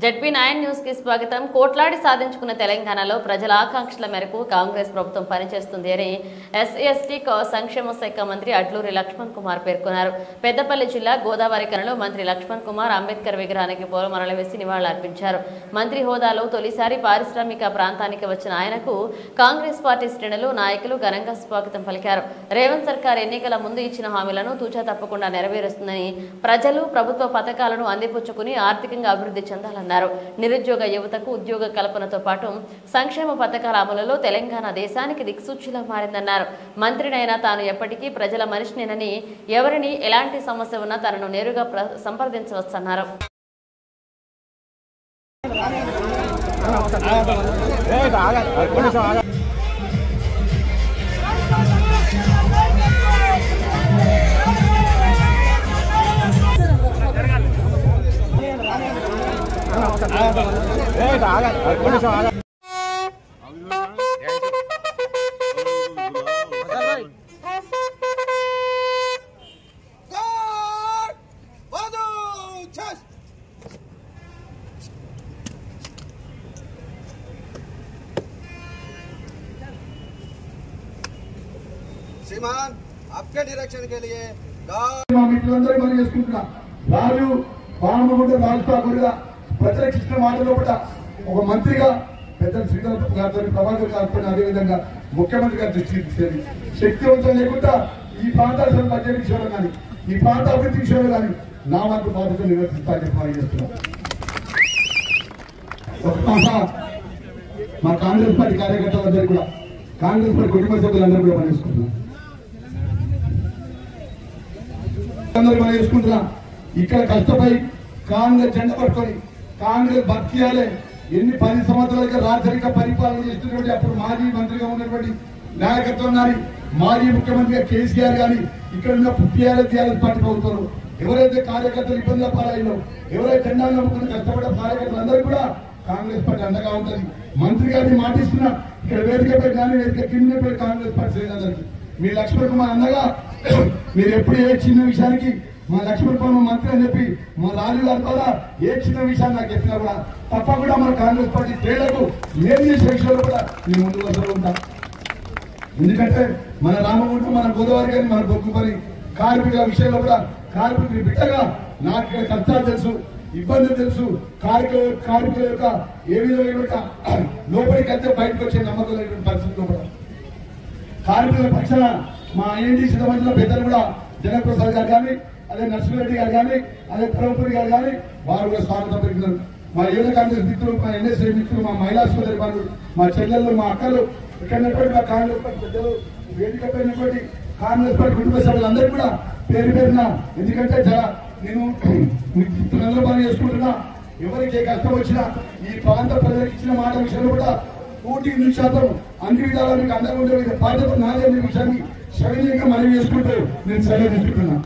ZB9 news కి స్వాగతం. కోట్లాడి సాధించుకున్న తెలంగాణలో ప్రజల ఆకాంక్షల మేరకు కాంగ్రెస్ ప్రభుత్వం పనిచేస్తుంది అని SC/ST సంక్షేమ శాఖ మంత్రి అడ్లూరి లక్ష్మణ్ కుమార్ పేర్కొన్నారు. పెద్దపల్లి జిల్లా గోదావరి కనిలో మంత్రి లక్ష్మణ్ కుమార్ అంబేద్కర్ విగ్రహానికి పూలమాలలు వేసి నివాళులర్పించారు. మంత్రి హోదాలో తొలిసారి పారిశ్రామిక ప్రాంతానికి వచ్చిన ఆయనకు కాంగ్రెస్ పార్టీ శ్రేణులు నాయకులు ఘనంగా స్వాగతం పలికారు. రేవంత్ సర్కార్ ఎన్నికల ముందు ఇచ్చిన హామీలను తూచా తప్పకుండా నెరవేరుస్తుందని, ప్రజలు ప్రభుత్వ పథకాలను అందిపుచ్చుకుని ఆర్థికంగా అభివృద్ధి చెందాలన్నారు. నిరుద్యోగ యువతకు ఉద్యోగ కల్పనతో పాటు సంక్షేమ పథకాల అమలులో తెలంగాణ దేశానికి దిక్సూచిలా మారిందన్నారు. మంత్రినైనా తాను ఎప్పటికీ ప్రజల మనిషినేనని, ఎవరిని ఎలాంటి సమస్య ఉన్నా తనను నేరుగా సంప్రదించవచ్చన్నారు. श्रीमान आपके डायरेक्शन के लिए మిత్రులందరూ మనం చేసుకుంటున్నా రాజు పానమగుండ రాజుగా ప్రత్యక్ష ఇచ్చిన మాటలో కూడా ఒక మంత్రిగా పెద్ద శ్రీధర్ గారితో ప్రభాకర్ గారితో అదేవిధంగా ముఖ్యమంత్రి గారి దృష్టికి శక్తివంతం లేకుండా ఈ ప్రాంతాల బడ్జెట్ విషయంలో కానీ ఈ ప్రాంత అభివృద్ధి విషయంలో కానీ నా వంతు బాధ్యత నిర్వర్తిస్తానని చెప్పి చేస్తున్నాం. మా కాంగ్రెస్ పార్టీ కార్యకర్తలందరూ కూడా కాంగ్రెస్ పార్టీ కుటుంబ సభ్యులందరూ కూడా పనిచేసుకుంటున్నాం. మనం చేసుకుంటున్నా ఇక్కడ కష్టపడి కాంగ్రెస్ జెండా పట్టుకొని కాంగ్రెస్ బతికియాలే. ఎన్ని 10 సంవత్సరాలుగా రాజరిక పరిపాలన చేస్తున్నటువంటి అప్పుడు మాజీ మంత్రిగా ఉన్నటువంటి నాయకత్వం కానీ మాజీ ముఖ్యమంత్రిగా కేసీఆర్ కానీ ఇక్కడ ఉన్న టీఆర్ఎస్ పార్టీ ప్రభుత్వం ఎవరైతే కార్యకర్తలు ఇబ్బందుల పాలైలో ఎవరైతే జెండాలు నమ్ముకుని కష్టపడే కార్యకర్తలు అందరూ కూడా కాంగ్రెస్ పార్టీ అండగా ఉంటుంది. మంత్రి గారిని మాటిస్తున్నా ఇక్కడ వేదికపై కానీ వేదిక కింద కాంగ్రెస్ పార్టీ శ్రేణులందరికీ మీ లక్ష్మణ్ కుమార్ అన్నగా మీరు ఎప్పుడు ఏ చిన్న విషయానికి మా లక్ష్మణ్ కుమార్ మంత్రి అని చెప్పి మా రాజు గారి ద్వారా ఏ చిన్న విషయాన్ని నాకు చెప్పినా కూడా తప్పకుండా మన కాంగ్రెస్ పార్టీ క్రీడలకు ఏం చేసే విషయంలో కూడా నేను ముందు వరుసలో ఉంటా. ఎందుకంటే మన రామగుంట మన గోదావరి కానీ మన బొగ్గుపని కార్మికుల విషయంలో కూడా కార్మికుల బిడ్డగా నాకు ఇక్కడ కష్టాలు తెలుసు, ఇబ్బందులు తెలుసు. కార్మికుల యొక్క ఏ విధమైన లోపలికి వెళ్తే బయటకు వచ్చే నమ్మకం లేని పరిస్థితుల్లో కూడా కార్మికుల పక్షాన మా ఐఎన్టీ సిద్ధమంత్రుల పెద్దలు కూడా జనప్రసాద్ గారు కానీ అదే నరసింహారెడ్డి గారు కానీ అదే ధర్మపురి గారు కానీ వారు కూడా స్వాగతం పెడుతున్నారు. మా యువత కాంగ్రెస్ మిత్రులు, మా ఎన్ఎస్ఏ మిత్రులు, మా మహిళా సోదరి వాళ్ళు, మా చెల్లెళ్ళు, మా అక్కలు, ఇక్కడ మా కాంగ్రెస్ పార్టీ పెద్దలు, వేదిక పైనటువంటి కాంగ్రెస్ పార్టీ కుటుంబ సభ్యులందరూ కూడా పేరు పేరున, ఎందుకంటే నేను మిత్రులందరూ పని చేసుకుంటున్నా. ఎవరికి ఏ కష్టం వచ్చినా ఈ ప్రాంత ప్రజలకు ఇచ్చిన మాట విషయంలో కూడా 100% అన్ని విధాలా మీకు అండగా ఉండే బాధ్యత నాదే అనే విషయాన్ని సవినయంగా మనవి చేసుకుంటూ నేను సెలవు తీసుకుంటున్నా.